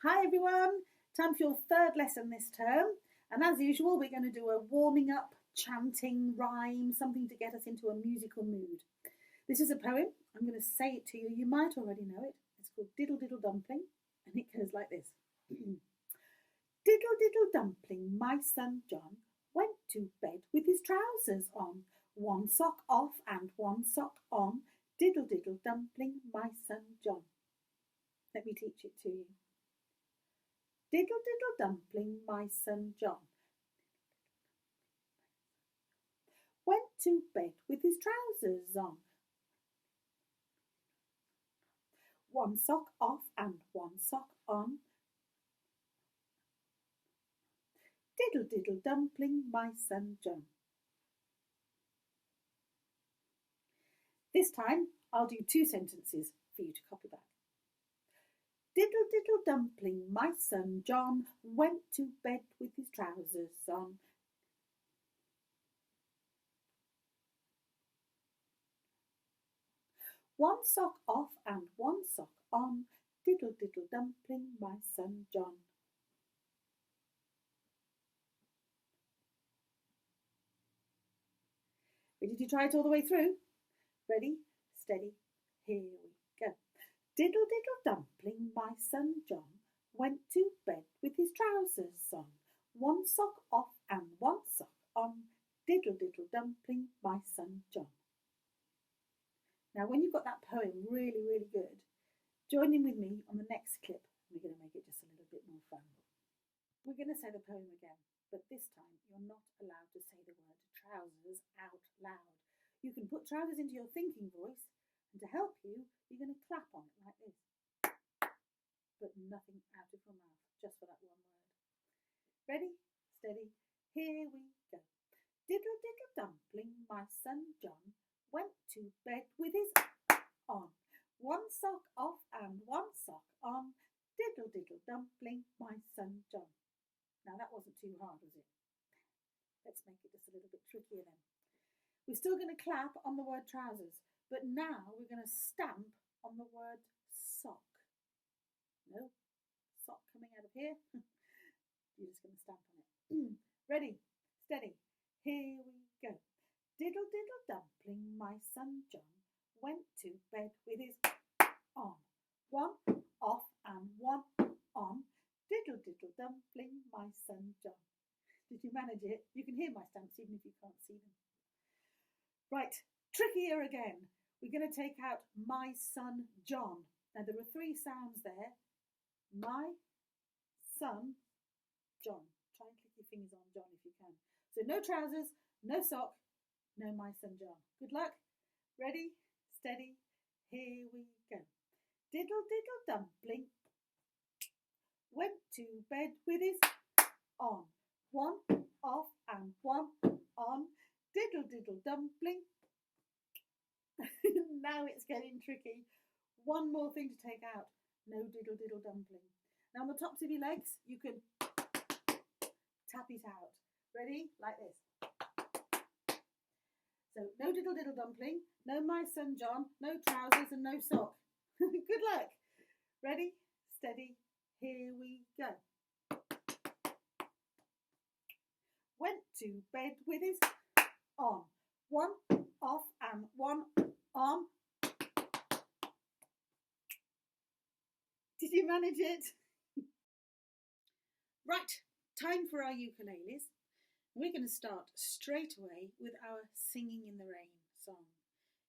Hi everyone, time for your third lesson this term, and as usual we're going to do a warming up, chanting, rhyme, something to get us into a musical mood. This is a poem, I'm going to say it to you, you might already know it. It's called Diddle Diddle Dumpling, and it goes like this. Diddle diddle dumpling, my son John went to bed with his trousers on, one sock off and one sock on. Diddle diddle dumpling, my son John. Let me teach it to you. Diddle diddle dumpling, my son John went to bed with his trousers on, one sock off and one sock on. Diddle diddle dumpling, my son John. This time I'll do two sentences for you to copy back. Diddle diddle dumpling, my son John went to bed with his trousers on. One sock off and one sock on. Diddle diddle dumpling, my son John. Ready to try it all the way through? Ready, steady, here we go. Diddle diddle dumpling, my son John went to bed with his trousers on, one sock off and one sock on. Diddle diddle dumpling, my son John. Now when you've got that poem really good, join in with me on the next clip. We're going to make it just a little bit more fun. We're going to say the poem again, but this time you're not allowed to say the word trousers out loud. You can put trousers into your thinking voice, and to help you, you're going to clap on it like this. But nothing out of your mouth, just for that one word. Ready, steady, here we go. Diddle diddle dumpling, my son John went to bed with his on, one sock off and one sock on. Diddle diddle dumpling, my son John. Now that wasn't too hard, was it? Let's make it just a little bit trickier then. We're still going to clap on the word trousers, but now we're going to stamp on the word sock. No, sock coming out of here. You're just going to stamp on it. Ready, steady, here we go. Diddle diddle dumpling, my son John went to bed with his on, one off and one on. Diddle diddle dumpling, my son John. Did you manage it? You can hear my stamps even if you can't see them. Right, trickier again. We're going to take out my son John. Now there are three sounds there. My son John. Try and click your fingers on John if you can. So no trousers, no sock, no my son John. Good luck. Ready, steady, here we go. Diddle diddle dumpling went to bed with his on, one off and one on. Diddle diddle dumpling. Now it's getting tricky. One more thing to take out. No diddle diddle dumpling. Now on the tops of your legs, you can tap it out. Ready? Like this. So no diddle diddle dumpling, no my son John, no trousers and no sock. Good luck. Ready? Steady. Here we go. Went to bed with his on, one off and one on. Did you manage it? Right, time for our ukuleles. We're going to start straight away with our Singing in the Rain song.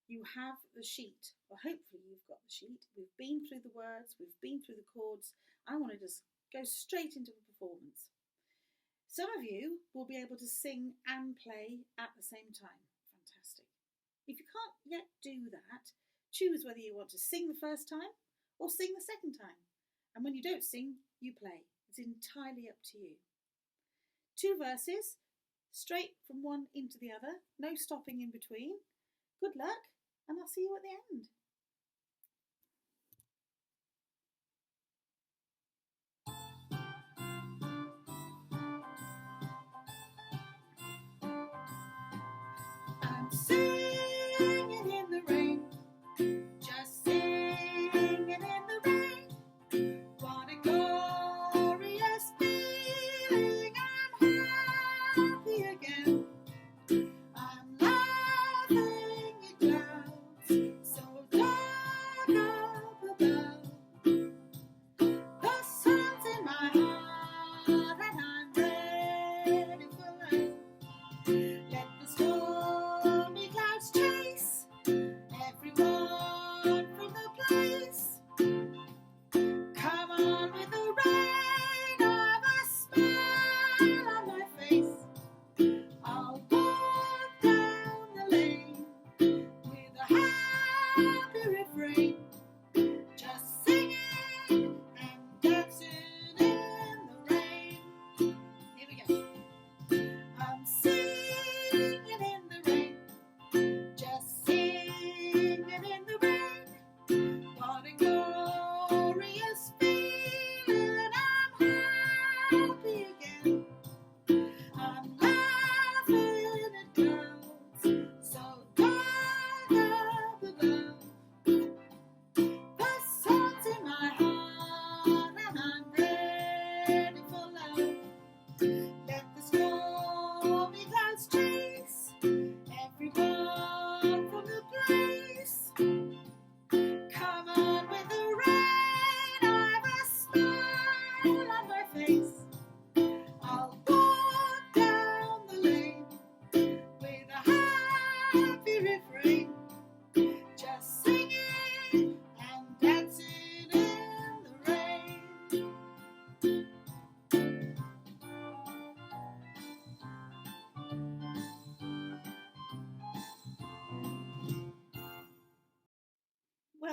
You have the sheet, or hopefully you've got the sheet. We've been through the words, we've been through the chords. I want to just go straight into the performance. Some of you will be able to sing and play at the same time. Fantastic. If you can't yet do that, choose whether you want to sing the first time or sing the second time. And when you don't sing, you play. It's entirely up to you. Two verses, straight from one into the other, no stopping in between. Good luck, and I'll see you at the end. I'm singing in the rain, just singing in the rain. Wanna go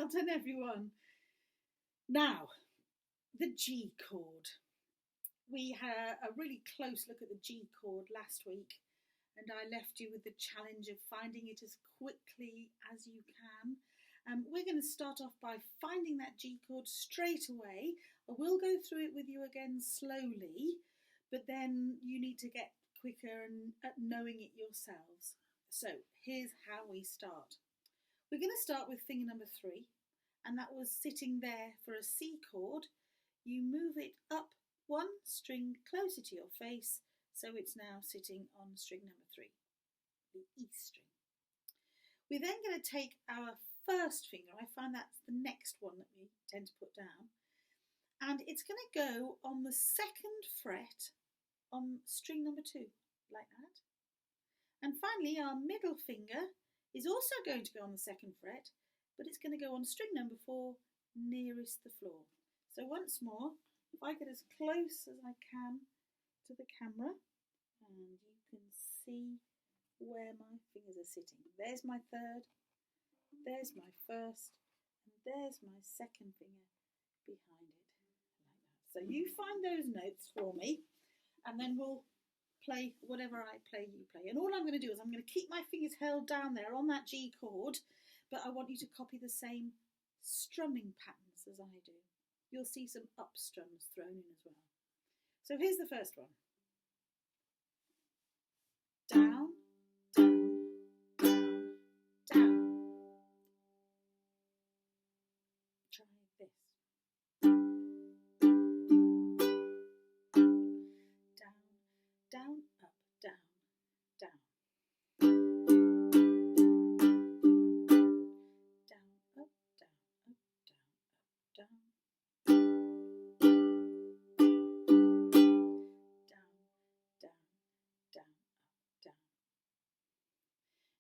Well done, everyone. Now, the G chord. We had a really close look at the G chord last week, and I left you with the challenge of finding it as quickly as you can. We're going to start off by finding that G chord straight away. I will go through it with you again slowly, but then you need to get quicker and at knowing it yourselves. So here's how we start. We're going to start with finger number 3, and that was sitting there for a C chord. You move it up 1 string closer to your face, so it's now sitting on string number 3, the E string. We're then going to take our first finger, I find that's the next one that we tend to put down, and it's going to go on the 2nd fret on string number 2, like that. And finally, our middle finger is also going to go on the 2nd fret, but it's going to go on string number 4, nearest the floor. So once more, if I get as close as I can to the camera, and you can see where my fingers are sitting. There's my 3rd, there's my 1st, and there's my 2nd finger behind it, like that. So you find those notes for me, and then we'll play whatever I play, you play. And all I'm going to do is I'm going to keep my fingers held down there on that G chord, but I want you to copy the same strumming patterns as I do. You'll see some up strums thrown in as well. So here's the first one. Down, down, down, down. Try this. Down, down, up, down, down. Down, up, down, up, down, up, down.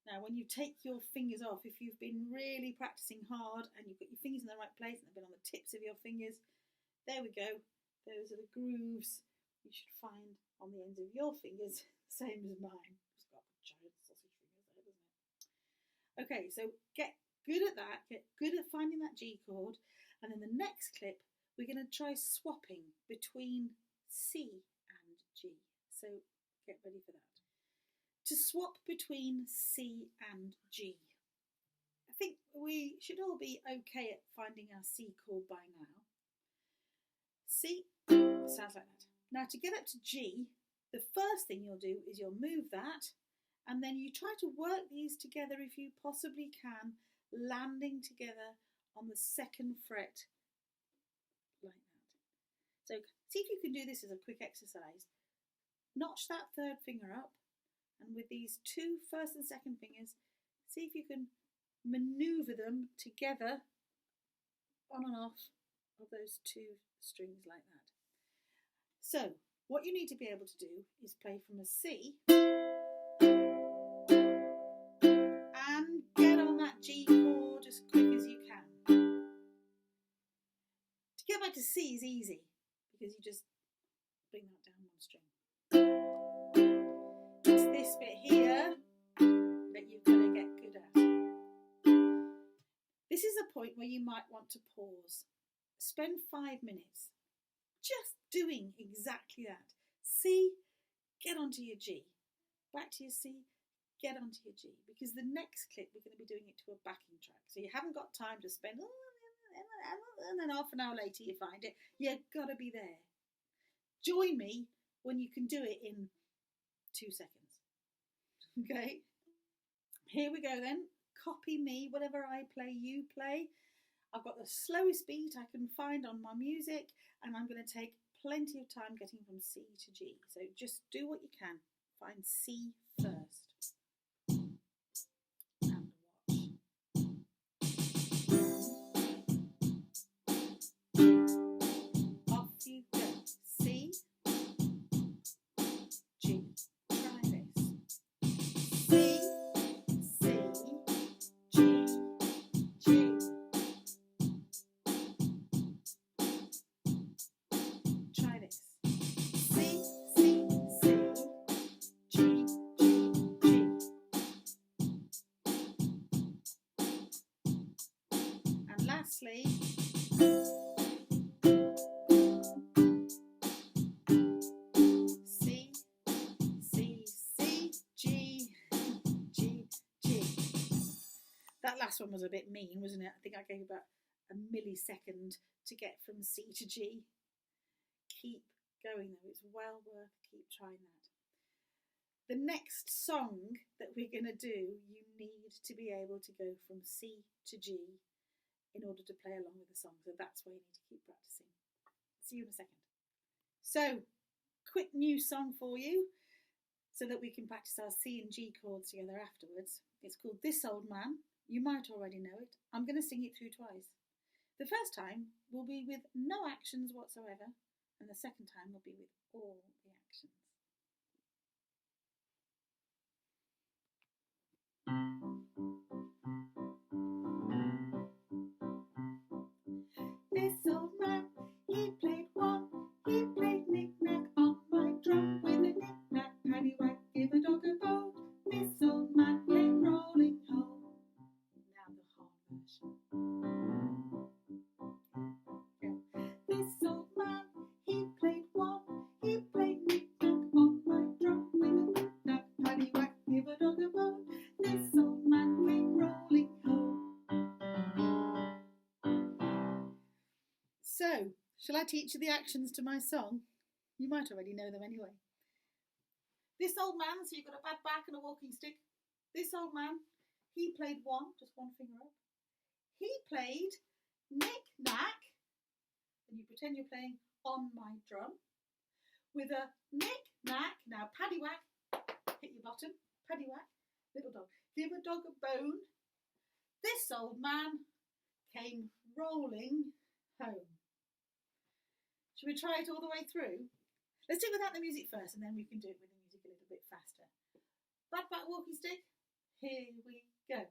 Now, when you take your fingers off, if you've been really practicing hard and you've got your fingers in the right place and they've been on the tips of your fingers, there we go. Those are the grooves you should find on the ends of your fingers, same as mine. It's got giant sausage fingers there, doesn't it? Okay, so get good at that, get good at finding that G chord, and in the next clip, we're going to try swapping between C and G. So get ready for that. To swap between C and G. I think we should all be okay at finding our C chord by now. C sounds like that. Now to get up to G, the first thing you'll do is you'll move that, and then you try to work these together if you possibly can, landing together on the 2nd fret like that. So see if you can do this as a quick exercise. Notch that 3rd finger up, and with these 2 first and 2nd fingers, see if you can maneuver them together on and off of those 2 strings like that. So what you need to be able to do is play from a C and get on that G chord as quick as you can. To get back to C is easy because you just bring that down 1 string. It's this bit here that you've got to get good at. This is a point where you might want to pause. Spend 5 minutes just doing exactly that. C, get onto your G. Back to your C, get onto your G. Because the next clip we're going to be doing it to a backing track. So you haven't got time to spend, and then half an hour later you find it. You've got to be there. Join me when you can do it in 2 seconds. Okay? Here we go then. Copy me. Whatever I play, you play. I've got the slowest beat I can find on my music, and I'm going to take plenty of time getting from C to G. So just do what you can. Find C first. And watch. Off you go. C, G. Try this. C, C, G, G. Try this. C, C, C, G, G, G. closely. C, C, C, G, G, G. That last one was a bit mean, wasn't it? I think I gave about a millisecond to get from C to G. Keep going though, it's well worth keep trying that. The next song that we're going to do, you need to be able to go from C to G in order to play along with the song. So that's why you need to keep practicing. See you in a second. So, quick new song for you so that we can practice our C and G chords together afterwards. It's called This Old Man. You might already know it. I'm going to sing it through twice. The first time will be with no actions whatsoever, and the second time will be with all the actions. This old man, he played one, he played knick-knack on my drum with a knick-knack, paddywhack, give a dog a bone. This old man came rolling home. Now the hard version. This old man, he played one, he played knick-knack on my drum with a knick-knack, paddywhack, give a dog a bone. This old man came rolling home. So, shall I teach you the actions to my song? You might already know them anyway. This old man, so you've got a bad back and a walking stick. This old man, he played one, just one finger up. He played knick-knack, and you pretend you're playing on my drum, with a knick-knack. Now, paddywhack, hit your bottom, paddywhack, little dog. Give a dog a bone. This old man came rolling home. Should we try it all the way through? Let's do it without the music first, and then we can do it with the music a little bit faster. Bad back walking stick. Here we go.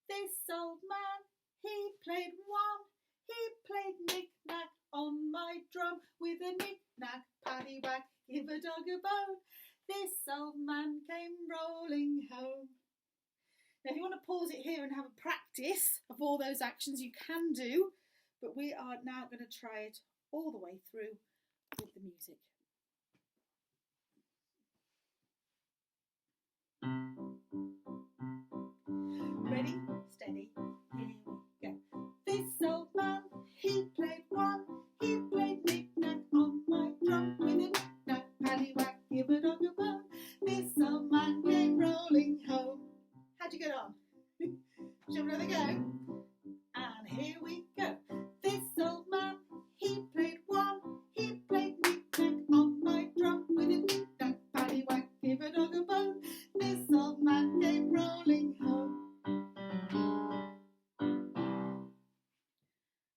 This old man, he played one. He played knick-knack on my drum with a knick-knack, paddywhack, give a dog a bone. This old man came rolling home. Now, if you want to pause it here and have a practice of all those actions, you can do, but we are now going to try it all the way through with the music. Ready, steady, here we go. This old man, he played one, he played knick-knack on my drum with a knick-knack, paddywhack, give a dog a bone. This old man came rolling home. How'd you get on? Shall we have another go? And here we go. This old man, he played one, he played knick-knack on my drum with a knick-knack, paddywhack, give a dog a bone. This old man came rolling home.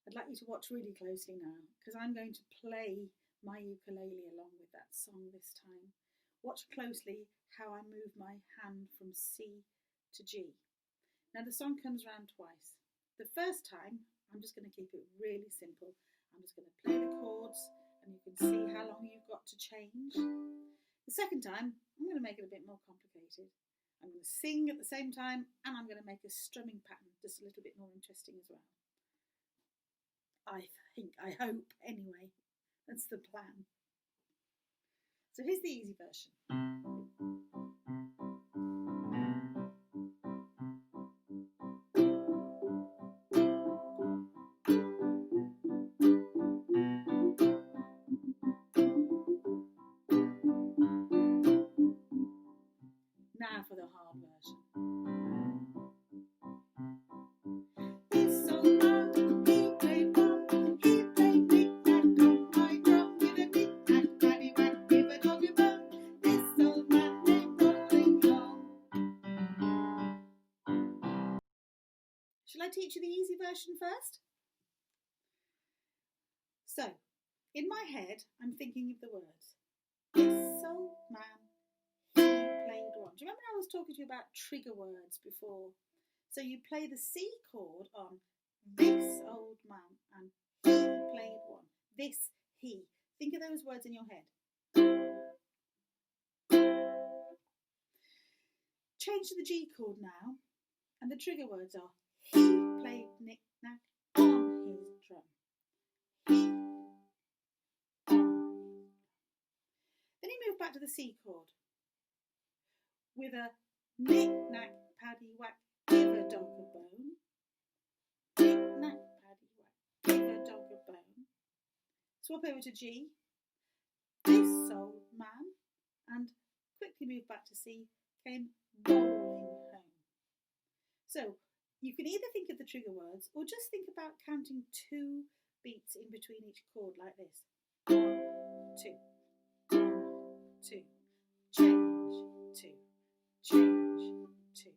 I'd like you to watch really closely now, because I'm going to play my ukulele along with that song this time. Watch closely how I move my hand from C to G. Now the song comes round twice. The first time, I'm just going to keep it really simple. I'm just going to play the chords, and you can see how long you've got to change. The second time, I'm going to make it a bit more complicated. I'm going to sing at the same time, and I'm going to make a strumming pattern just a little bit more interesting as well. I hope, anyway. That's the plan. So here's the easy version. Now for the hard version. This old man, he played one, he played knick-knack on my drum with a knick-knack, paddywhack, give a dog a bone. This old man came rolling home. Shall I teach you the easy version first? So, in my head, I'm thinking of the words. This old man, he played one. Do you remember I was talking to you about trigger words before? So you play the C chord on this old man, and he played one. This, he. Think of those words in your head. Change to the G chord now, and the trigger words are he played knick-knack on drum. He, on. Then you move back to the C chord with a knick-knack, paddywhack, give a dog a bone. Knick-knack, paddywhack, give a dog a bone. Swap over to G. This old man, and quickly move back to C, came rolling home. So you can either think of the trigger words or just think about counting 2 beats in between each chord like this. 1, 2, 1, 2, change, 2, change, 2,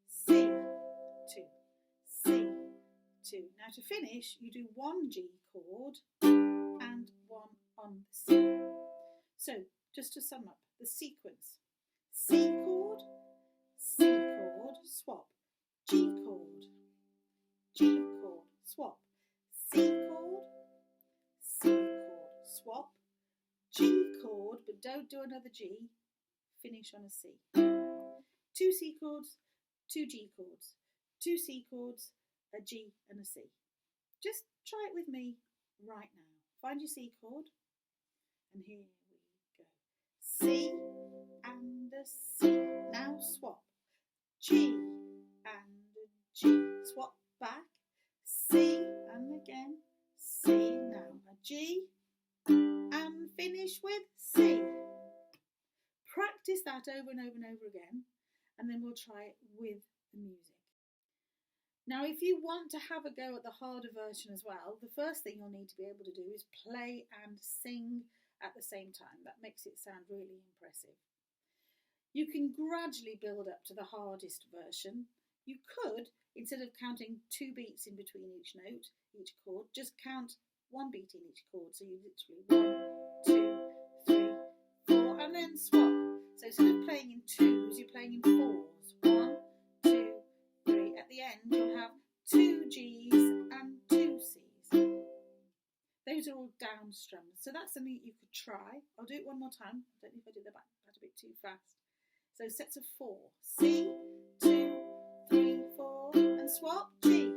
C, 2, C, 2. Now to finish, you do 1 G chord and 1 on the C. So just to sum up the sequence: C chord, swap, G chord, swap, C chord, swap, G chord, but don't do another G, finish on a C. 2 C chords, 2 G chords, 2 C chords, a G and a C. Just try it with me right now. Find your C chord, and here we go. C and a C. Now swap. G and a G. Swap back. C and again. C. Now a G and finish with C. Practice that over and over and over again, and then we'll try it with the music. Now, if you want to have a go at the harder version as well, the first thing you'll need to be able to do is play and sing at the same time. That makes it sound really impressive. You can gradually build up to the hardest version. You could, instead of counting 2 beats in between each note, each chord, just count 1 beat in each chord. So you literally 1, 2, 3, 4, and then swap. So instead of playing in 2s, you're playing in 4s. 1, 2, 3. At the end, you'll have 2 Gs and 2 Cs. Those are all down strums. So that's something you could try. I'll do it one more time. I don't know if I did that a bit too fast. So sets of 4. C, 2, 3, 4, and swap. G,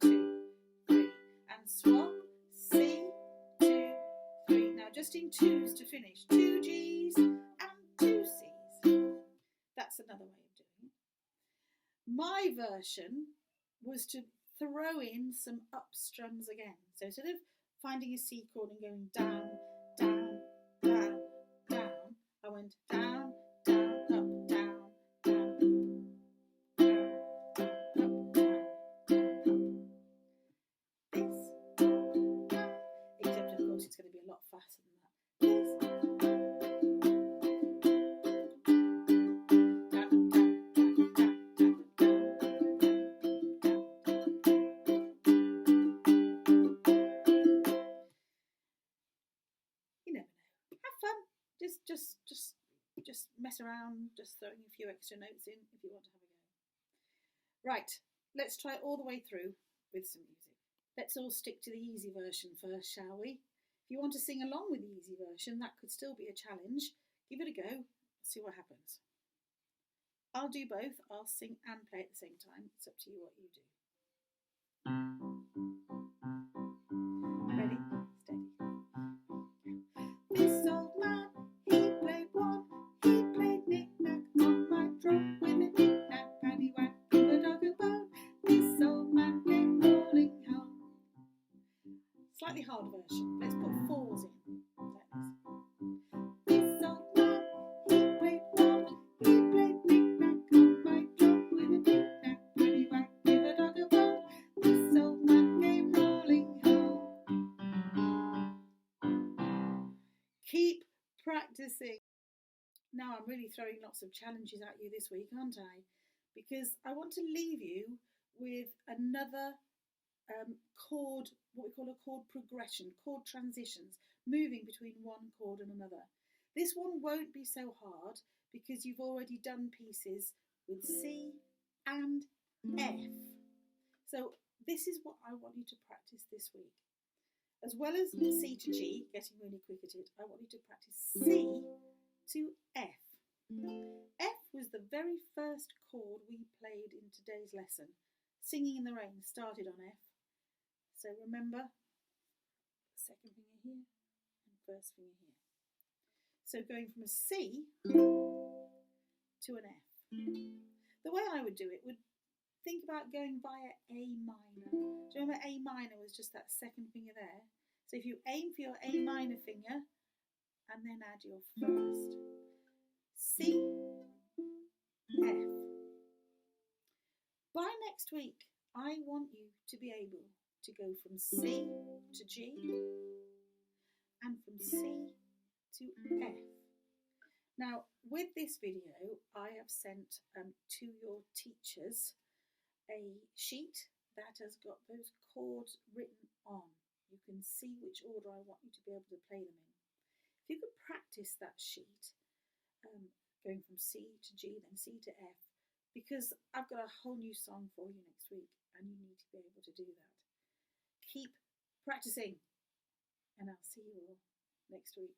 2, 3, and swap. C, 2, 3. Now just in 2s to finish. 2 Gs and 2 Cs. That's another way of doing it. My version was to throw in some up strums again. So instead of finding a C chord and going down, down, down, down, I went down, down, up, down, down, down, down, up, down, down, up. This, except of course it's going to be a lot faster than that. Just mess around, just throwing a few extra notes in if you want to have a go. Right, let's try all the way through with some music. Let's all stick to the easy version first, shall we? If you want to sing along with the easy version, that could still be a challenge. Give it a go, see what happens. I'll do both. I'll sing and play at the same time. It's up to you what you do. Ready, steady. This old man, he played one. He played knick-knack on my drum with a knick-knack, paddywhack, give a dog a bone. This old man came rolling home. Slightly hard version. Let's put 4s in. Like this. This old man, he played one. He played knick-knack on my drum with a knick-knack, paddywhack, give a dog a bone. This old man came rolling home. Keep practicing. Now I'm really throwing lots of challenges at you this week, aren't I? Because I want to leave you with another chord, what we call a chord progression, chord transitions, moving between one chord and another. This one won't be so hard because you've already done pieces with C and F. So this is what I want you to practice this week. As well as C to G, getting really quick at it, I want you to practice C to F. F was the very first chord we played in today's lesson. Singing in the Rain started on F. So remember, second finger here and first finger here. So going from a C to an F. The way I would do it would think about going via A minor. Do you remember A minor was just that second finger there? So if you aim for your A minor finger and then add your first. C, F. By next week, I want you to be able to go from C to G and from C to F. Now, with this video, I have sent to your teachers a sheet that has got those chords written on. You can see which order I want you to be able to play them in. If you could practice that sheet, going from C to G, then C to F, because I've got a whole new song for you next week and you need to be able to do that. Keep practicing and I'll see you all next week.